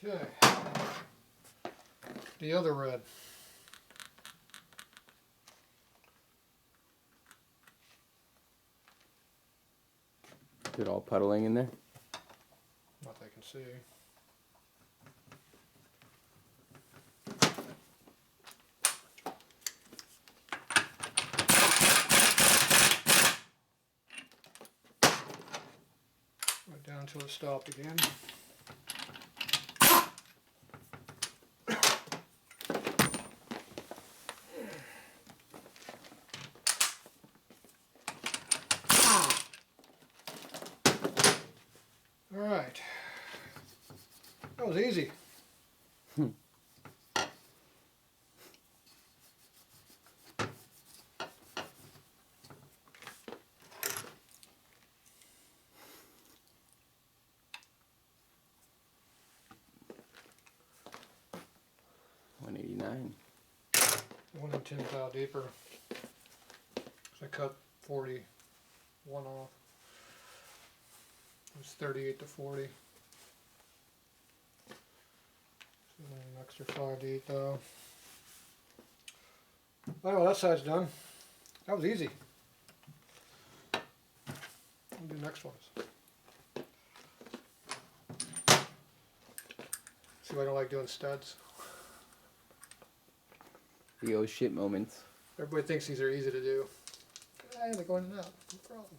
Okay. The other red. Is it all puddling in there? Not that I can see. Right down until it stopped again. All right. That was easy. $189. 1 and 10 thou deeper. So I cut 41 off. It's 38 to 40. So then an extra 5 to 8 thou. Well, that side's done. That was easy. We'll do the next ones. See why I don't like doing studs. The oh shit moments. Everybody thinks these are easy to do. Hey, they're going in and out. No problem.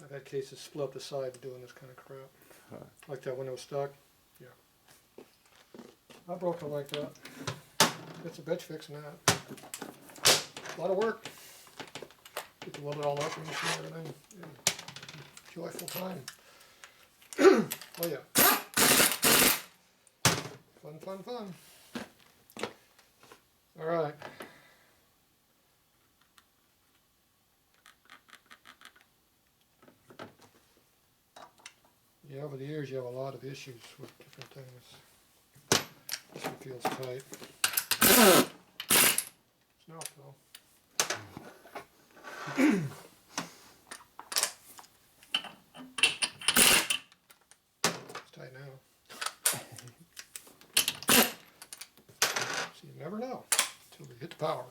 I've had cases split up the side doing this kind of crap. Huh. Like that when it was stuck. Yeah. I broke it like that. It's a bitch fixing that. A lot of work. Get to weld it all up and everything. Yeah. Joyful time. Oh yeah. Fun, fun, fun. All right. Yeah, over the years you have a lot of issues with different things. This one feels tight. It's not though. It's tight now. So you never know until we hit the power.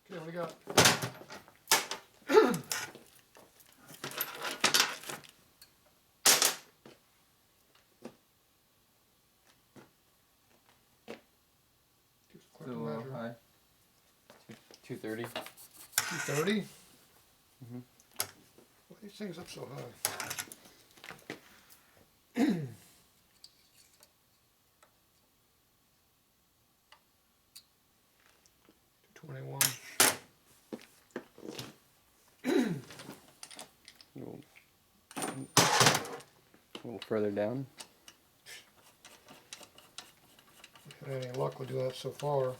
Okay, what do we got? So high. 230. 230? Mm-hmm. Why are these things up so high? 221. A little further down. If we had any luck, we'll do that so far.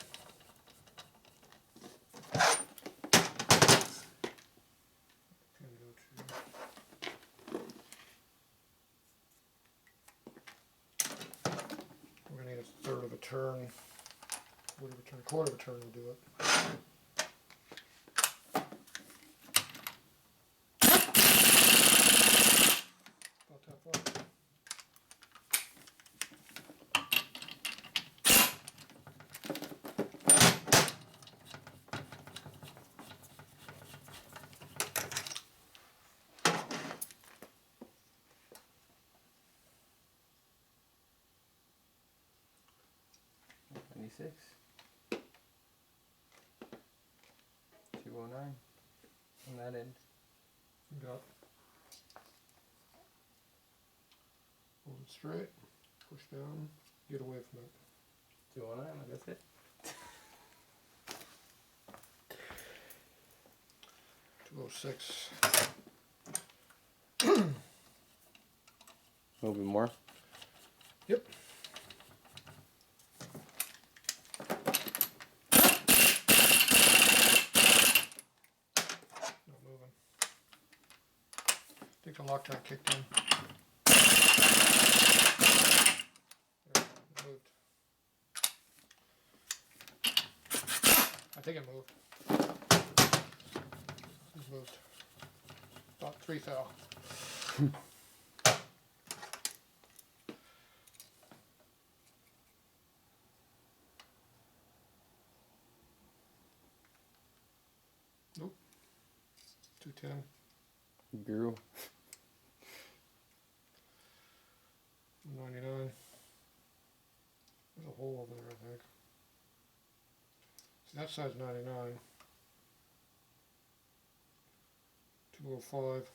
We're going to need a third of a turn. Quarter of a turn will do it. About that far. $96. 209 on that end. You got hold it straight, push down, get away from it. 209, that's it. 206. A little bit more. Yep. Not moving. I think the Loctite kicked in. There, it moved. I think it moved. It's moved. about 3 thou. Nope. 210. Grew. 99. There's a hole over there, I think. See, that side's 99. 205.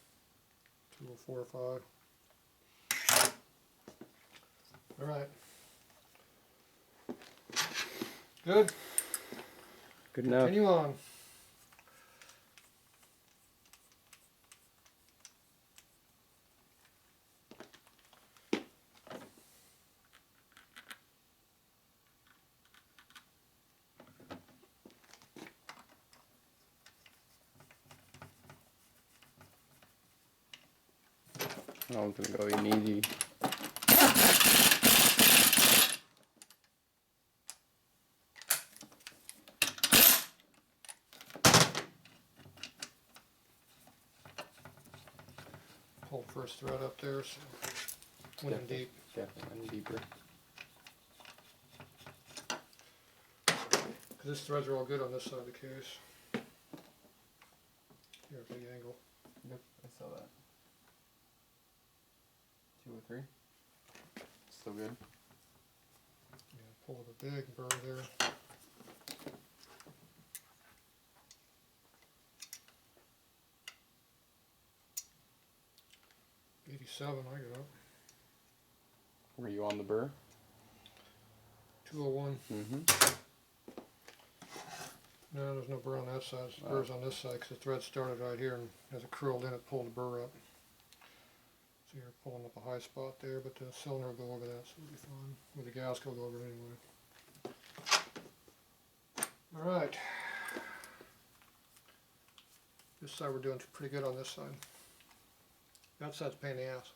204.5. All right. Good. Good enough. Continue on. I was gonna go in easy. Pull first thread up there, so went in deep. Definitely deeper. Because these threads are all good on this side of the case. Here, big angle. Yep, I saw that. 203. Still good. Yeah, pull the big burr there. $87, I got. Were you on the burr? 201. Mm-hmm. No, there's no burr on that side. The burr's on this side because the thread started right here, and as it curled in, it pulled the burr up. So you're pulling up a high spot there, but the cylinder will go over that, so it'll be fine. Well, the gasket will go over it anyway. All right. This side we're doing pretty good on this side. That side's a pain in the ass.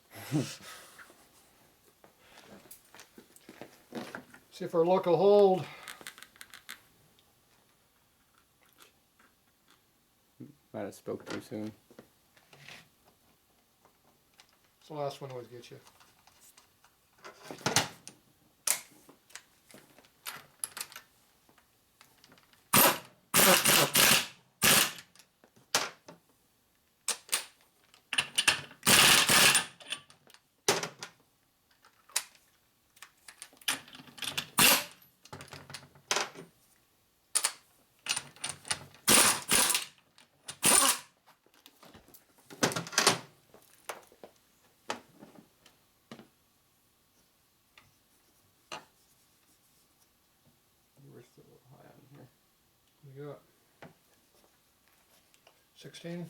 See if our luck will hold. Might have spoke too soon. It's the last one always gets you. We're still a little high on here. What do you got? 16?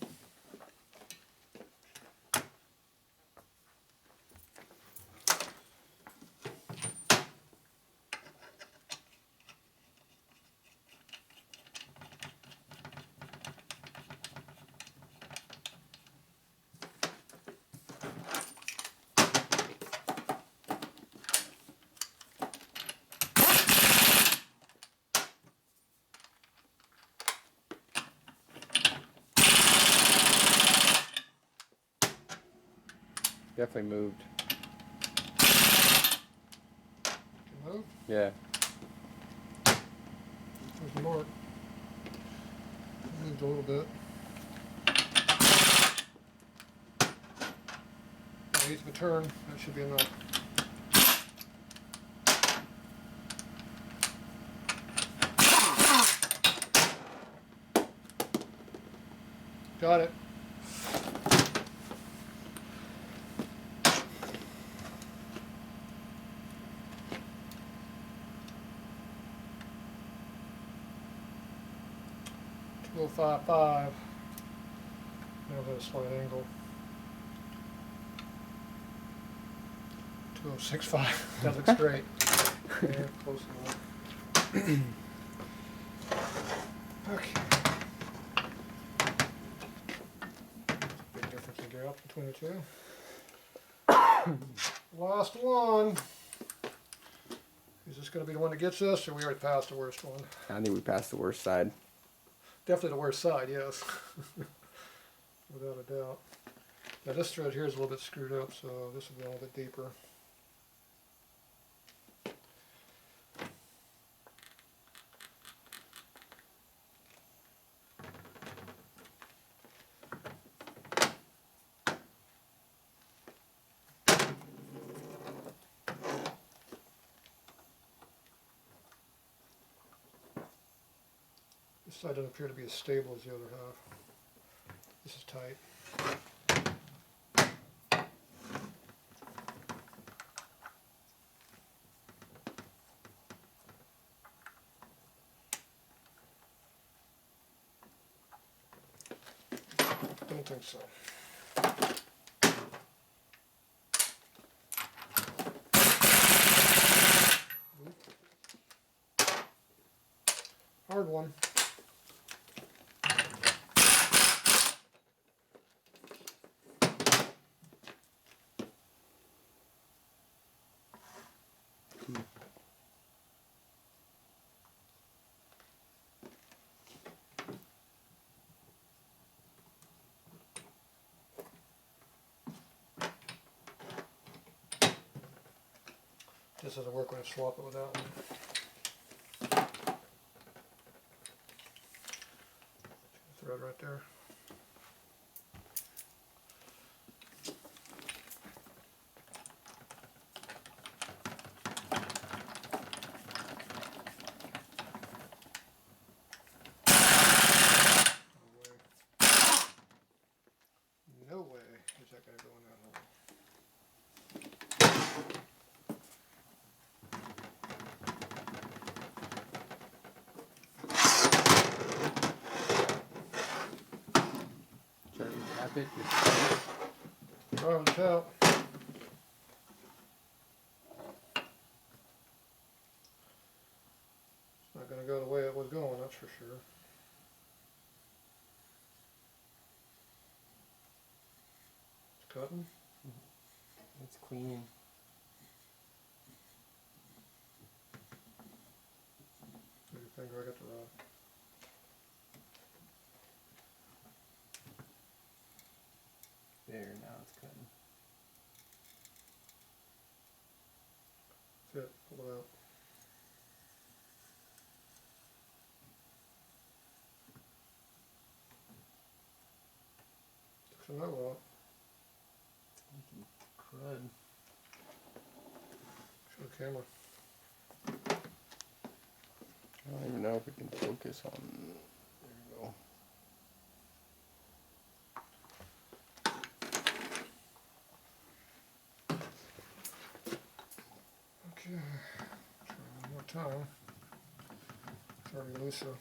Definitely moved. Move. Yeah. There's the mark. Moved a little bit. Eighth of a turn. That should be enough. Got it. We'll 5.5. Now at a slight angle. 206.5. That looks great. Yeah, close enough. Okay. Big difference in gap between the two. Last one. Is this going to be the one that gets us, or we already passed the worst one? I think we passed the worst side. Definitely the worst side, yes. Without a doubt. Now this thread here is a little bit screwed up, so this will be a little bit deeper. This side doesn't appear to be as stable as the other half. This is tight. Don't think so. Hard one. This doesn't work when I swap it with that one. Thread right there. No way is that going to go in that hole. Try to tap it. Try with the tap. It's not going to go the way it was going, that's for sure. It's cutting. It's cleaning. With your finger, I got the rod. There, now it's cutting. That's it. Pull it out. Took some metal out. Crud. Show the camera. I don't even know if we can focus on. There we go. Okay. Try one more time. It's already loose, so.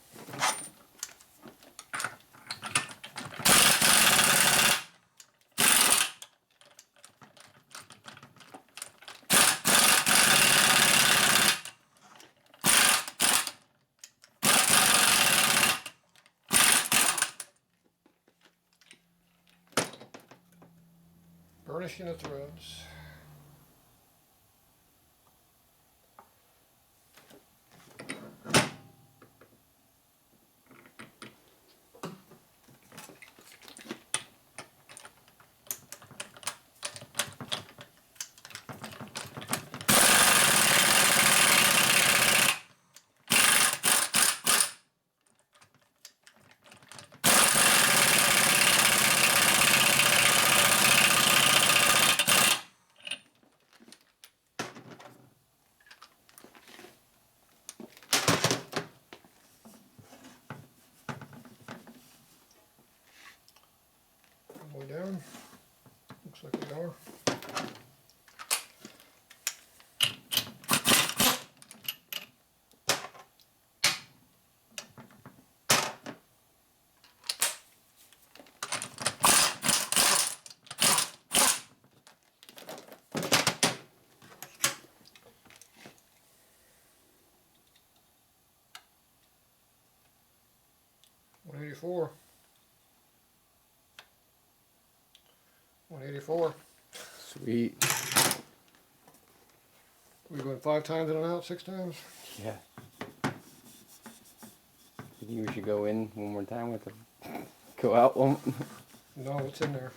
Burnishing the threads. All the way down. Looks like they are. $184. $184. Sweet. We going 5 times in and out, 6 times? Yeah. You think we should go in one more time with the go out one? No, it's in there.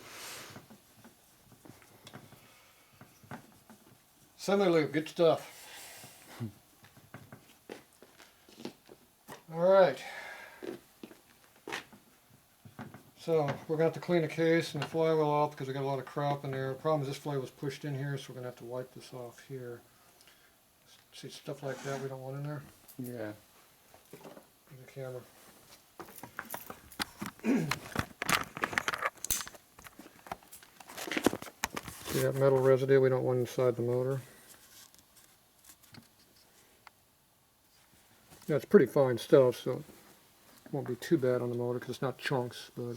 Semi-loop, good stuff. Alright. So, we're going to have to clean the case and the flywheel off because we got a lot of crop in there. The problem is this flywheel was pushed in here, so we're going to have to wipe this off here. See, stuff like that we don't want in there. Yeah. The camera. See that metal residue we don't want inside the motor. Yeah, it's pretty fine stuff, so it won't be too bad on the motor because it's not chunks, but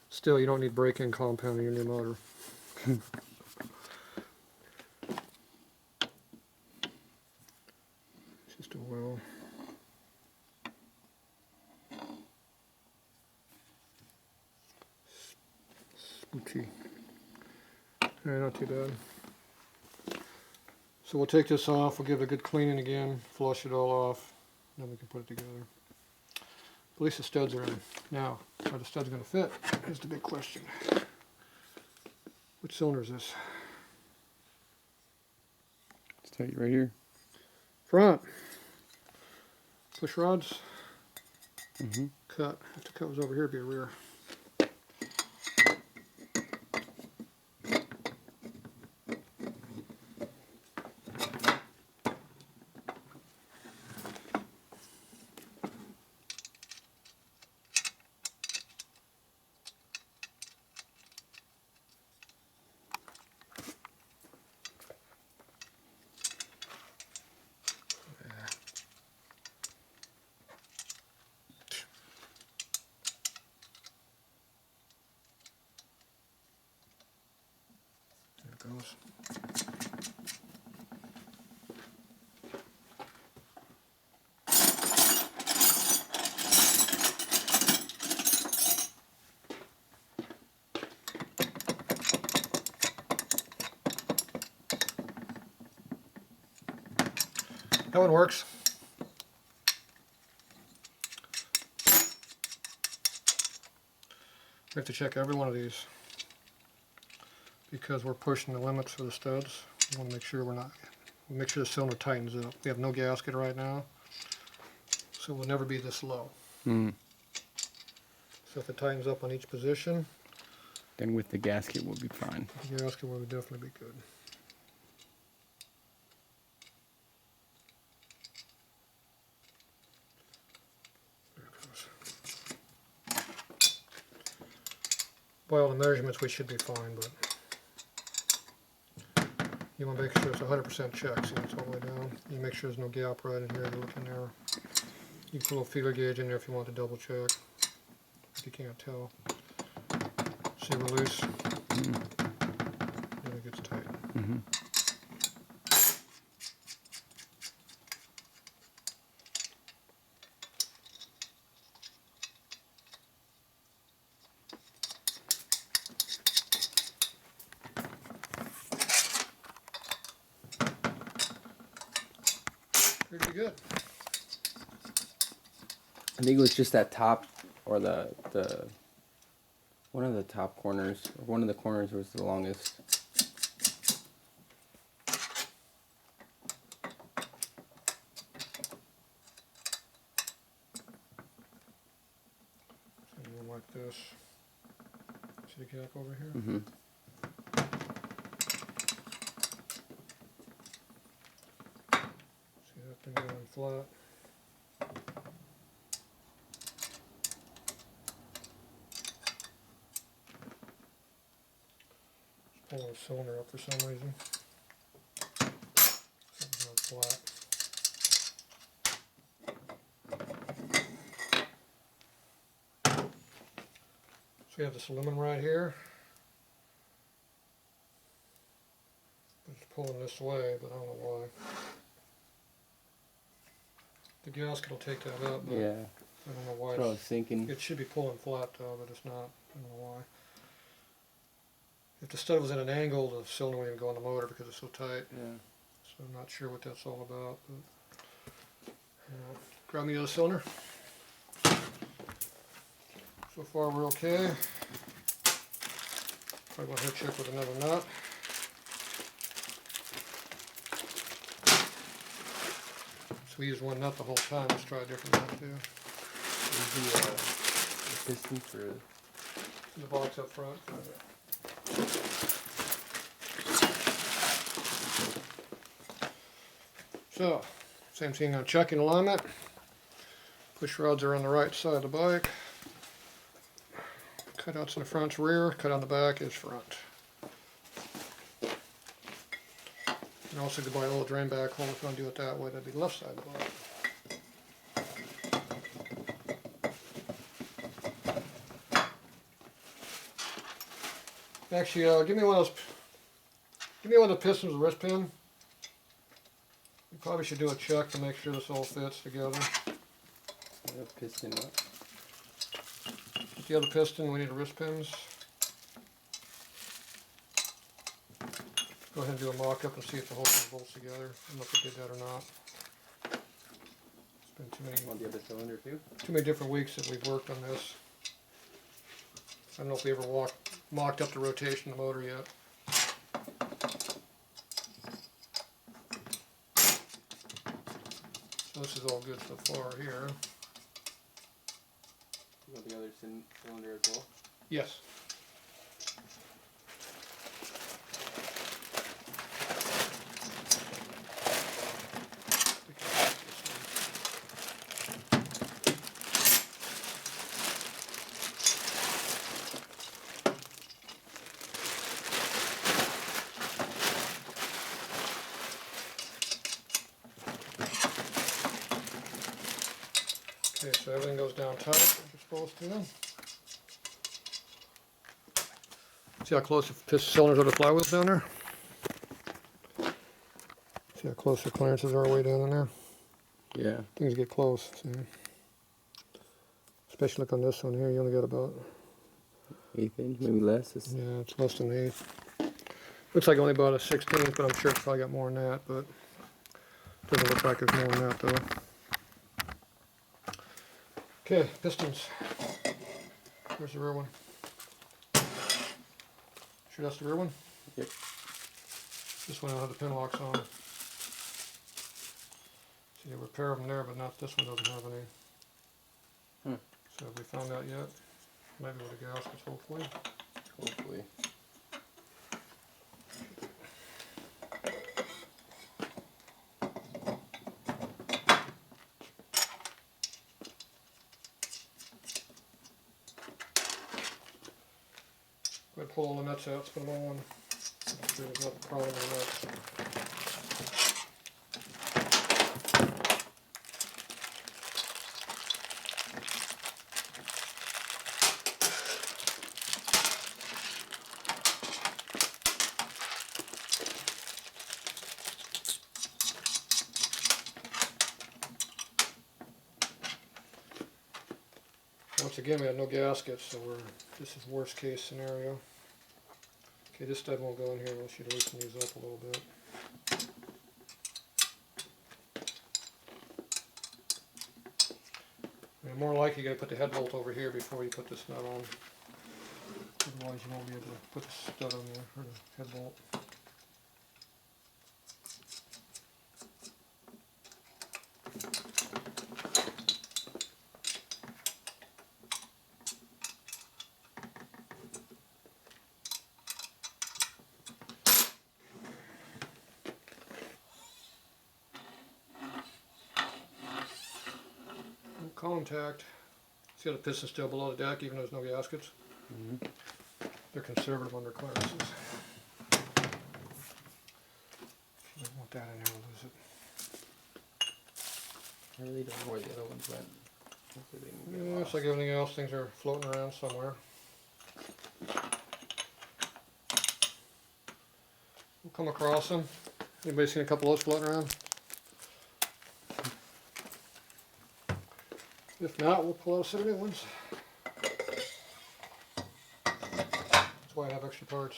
still you don't need break-in compound in your new motor. Just oil. Spoochy. Yeah, not too bad. So we'll take this off, we'll give it a good cleaning again, flush it all off, then we can put it together. At least the studs are in. Now, are the studs going to fit? Is the big question. Which cylinder is this? Let's tell you right here. Front. Push rods. Mm-hmm. Cut. If the cut was over here, it'd be a rear. Goes. That one works. We have to check every one of these because we're pushing the limits for the studs. We want to make sure the cylinder tightens up. We have no gasket right now, so we'll never be this low. Mm. So if it tightens up on each position, Then with the gasket we'll be fine. the gasket will definitely be good. There it goes. By all the measurements we should be fine, but you want to make sure it's 100% check. See, it's all the way down. You make sure there's no gap right in here. You're looking there. You can put a little feeler gauge in there if you want to double check. If you can't tell. See, we're loose. And it gets tight. Mm-hmm. Pretty good. I think it was just that top, or the one of the top corners, or one of the corners was the longest. Something like this. See the gap over here? Mm-hmm. See that thing going flat? Pulling the cylinder up for some reason. Something's going flat. So we have this aluminum right here. It's pulling this way, but I don't know why. The gasket will take that up, but Yeah. I don't know why. That's what I was thinking. It should be pulling flat though, but it's not. I don't know why. If the stud was at an angle, the cylinder wouldn't even go on the motor because it's so tight. Yeah. So I'm not sure what that's all about. But, grab me the other cylinder. So far we're okay. Probably want to check with another nut. we used one nut the whole time. Let's try a different nut too. Is the piston for In the box up front. So, same thing on chucking alignment. Push rods are on the right side of the bike. Cutouts in the front's rear, cut on the back is front. And also go by a little drain back hole if you want to do it that way, that'd be the left side of the bike. Actually, give me one of the pistons with a wrist pin. You probably should do a check to make sure this all fits together. piston up? The other piston, we need wrist pins. Go ahead and do a mock-up and see if the whole thing bolts together. I don't know if it did that or not. It's been On the other cylinder too? too many different weeks that we've worked on this. I don't know if we ever mocked up the rotation of the motor yet. So this is all good so far here. You got the other cylinder as well? Yes. Okay, so everything goes down tight as you're supposed to. See how close the piston cylinders are to the flywheels down there? See how close the clearances are way down in there? Yeah. Things get close, see? Especially look on this one here, you only got about... 1/8 inch, maybe less. Yeah, it's less than 1/8. Looks like only about a 16th, but I'm sure it's probably got more than that, but... Doesn't look like there's more than that, though. Okay, pistons. Where's the rear one? Sure that's the rear one? Yep. This one will have the pin locks on. See, a repair of them there, but not this one doesn't have any. So have we found that yet? Maybe with the gaskets, hopefully. Hopefully. Go ahead and pull all the nuts out, let's put them all on. Make sure there's not a problem with the nuts. Once again, we have no gaskets, so this is worst case scenario. Okay, this stud won't go in here unless you loosen these up a little bit. And more likely you gotta put the head bolt over here before you put this nut on. Otherwise you won't be able to put the stud on there, or the head bolt. Contact. See how the piston's still below the deck even though there's no gaskets? They're conservative on their clearances. If you don't want that in there, we'll lose it. I really don't know where the other ones went. Hopefully they didn't get Yeah, it's lost. like everything else, things are floating around somewhere. We'll come across them. Anybody seen a couple of those floating around? If not, we'll pull out a set of new ones. That's why I have extra parts.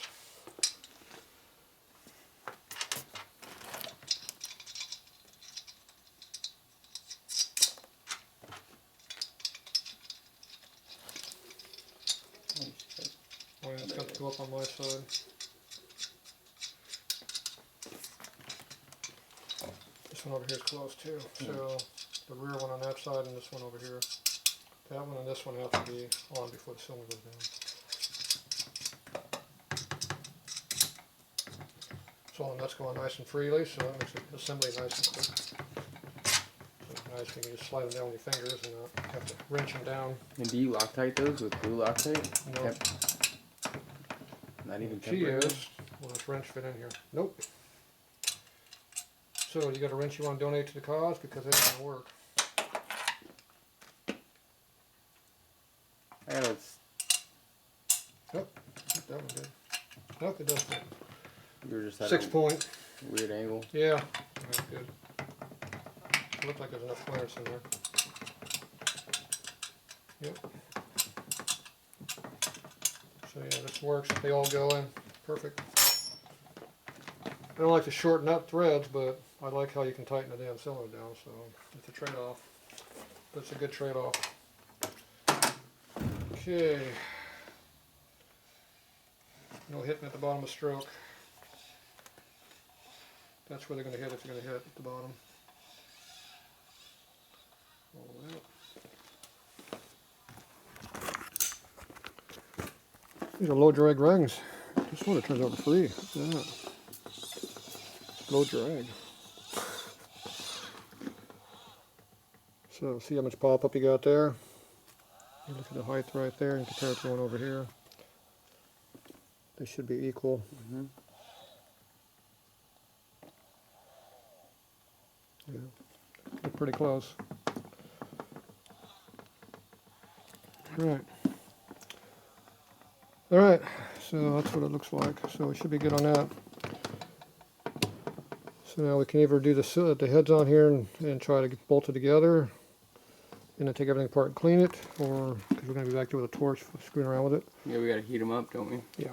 Holy shit. Oh yeah, it's got to go up on my side. this one over here is close too. So the rear one on that side and this one over here. That one and this one have to be on before the cylinder goes down. So all the nuts go on nice and freely, so that makes the assembly nice and quick. So nice, you can just slide them down with your fingers and not have to wrench them down. And do you Loctite those with glue Loctite? No. Yep. Not even Key is, will this wrench fit in here? Nope. So you got a wrench you want to donate to the cause because it's going to work. Nope, that one did. Nope, it does fit. You were just at 6 point. a weird angle. Yeah, that's good. It looked like there's enough clearance in there. Yep. So yeah, this works. They all go in. Perfect. I don't like to shorten up threads, but I like how you can tighten the damn cylinder down, so it's a trade-off. But it's a good trade-off. Okay. No hitting at the bottom of the stroke. That's where they're going to hit if you're going to hit at the bottom. All the way up. These are low drag rings. This one turns out free. Look at that. Low drag. So see how much pop up you got there? You look at the height right there and compare it to one over here. They should be equal. Mm-hmm. Yeah, they're pretty close. All right, so that's what it looks like. So we should be good on that. So now we can either do the heads on here and try to bolt it together and then take everything apart and clean it, or because we're going to be back there with a torch screwing around with it. Yeah, we gotta heat them up, don't we? Yeah.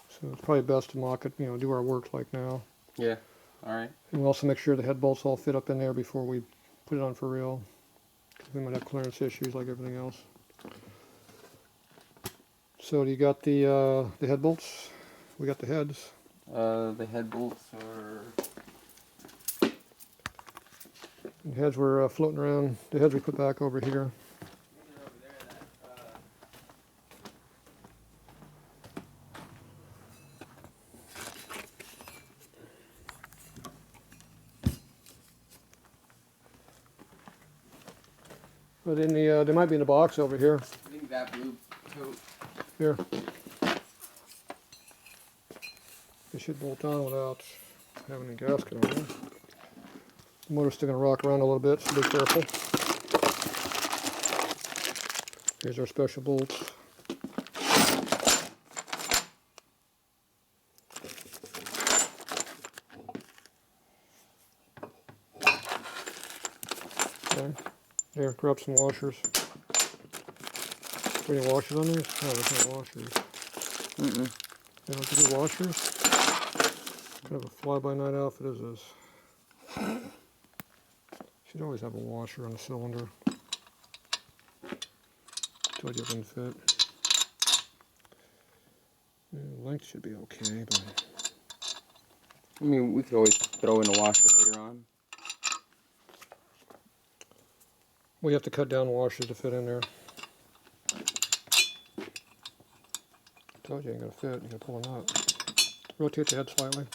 So it's probably best to mock it, do our work like now. Yeah. All right. And we'll also make sure the head bolts all fit up in there before we put it on for real. Because we might have clearance issues like everything else. So do you got the head bolts? We got the heads. The head bolts are. The heads were floating around. The heads we put back over here. But in the they might be in the box over here. I think that blue coat. Here. They should bolt on without having a gasket on there. The motor's still going to rock around a little bit, so be careful. Here's our special bolts. Okay. Here, grab some washers. Are there any washers on these? Oh, there's no washers. Mm-mm. They don't give you washers? What kind of a fly-by-night outfit is this? Should always have a washer on the cylinder. Told you it wouldn't fit. Length should be okay, but I mean, we could always throw in a washer later on. we have to cut down washers to fit in there. Told you ain't gonna fit. You gotta pull a nut. Rotate the head slightly.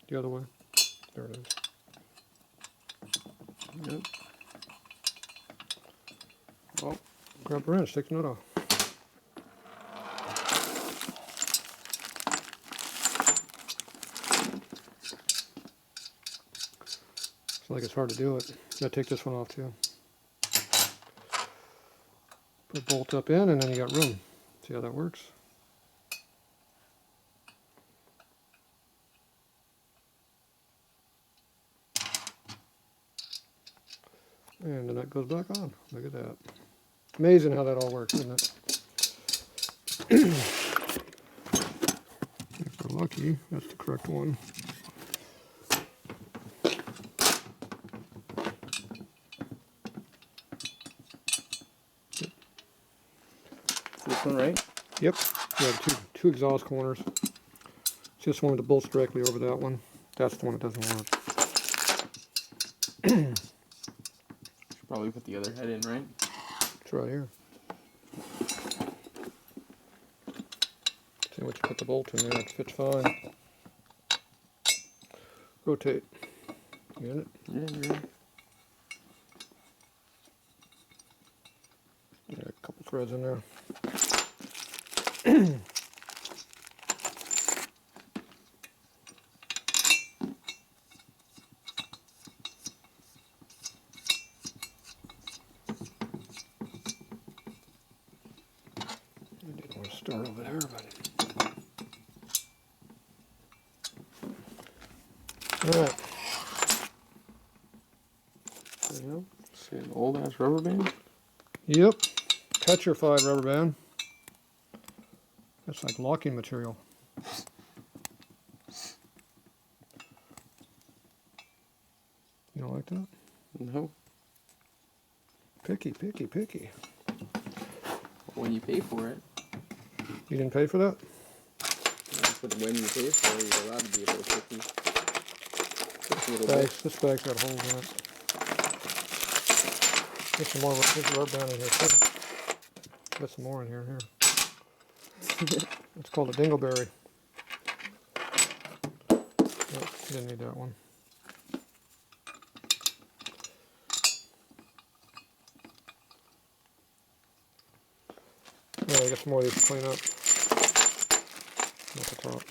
The other way. There it is. Yep. Well, grab a wrench, take the nut off. It's like it's hard to do it. Gotta take this one off too. Put a bolt up in and then you got room. See how that works? And the nut goes back on. Look at that. Amazing how that all works, isn't it? If we're lucky, that's the correct one. This one, right? Yep. We have two exhaust corners. Just one with the bolts directly over that one. That's the one that doesn't work. Should probably put the other head in, right? It's right here. See what you put the bolt in there, it fits fine. Rotate. You get it? Yeah, you're right. Yeah, a couple threads in there. I didn't want to start over there, but. Alright. There you go. See an old ass rubber band? Yep. Tatro 5 rubber band. That's like locking material. You don't like that? No. Picky, picky, picky. When you pay for it. You didn't pay for that? But when you pay for it, you're allowed to be a little picky. Just a little This bag's got holes in it. There's some more. There's a rubber band in here too. Got some more in here. It's called a dingleberry. Nope, didn't need that one. Yeah, I got some more of these to clean up. At the top.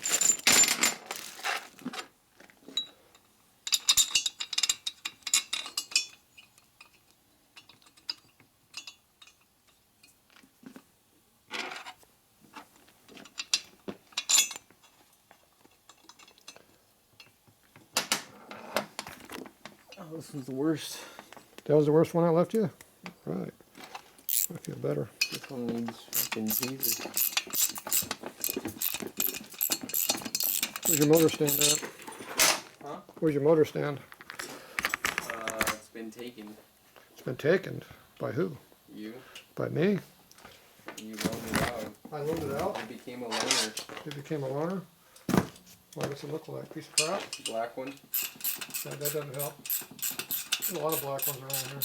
Oh, this was the worst. That was the worst one I left you? Right. I feel better. This one needs fucking Jesus. Where's your motor stand at? Huh? Where's your motor stand? It's been taken. It's been taken. By who? You. By me? You loaned it out. I loaned it out? It became a loaner. It became a loaner? What does it look like? Piece of crap? Black one. That doesn't help. There's a lot of black ones around here.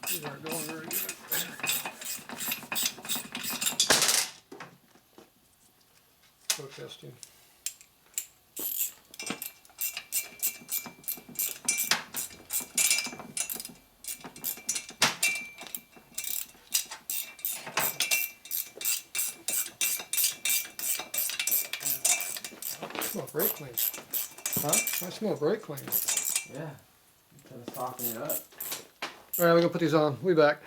These aren't going very good. Protesting. I smell brake clean. Huh? I smell brake clean. Yeah. Gotta soften it up. Alright, we're gonna put these on. We'll be back.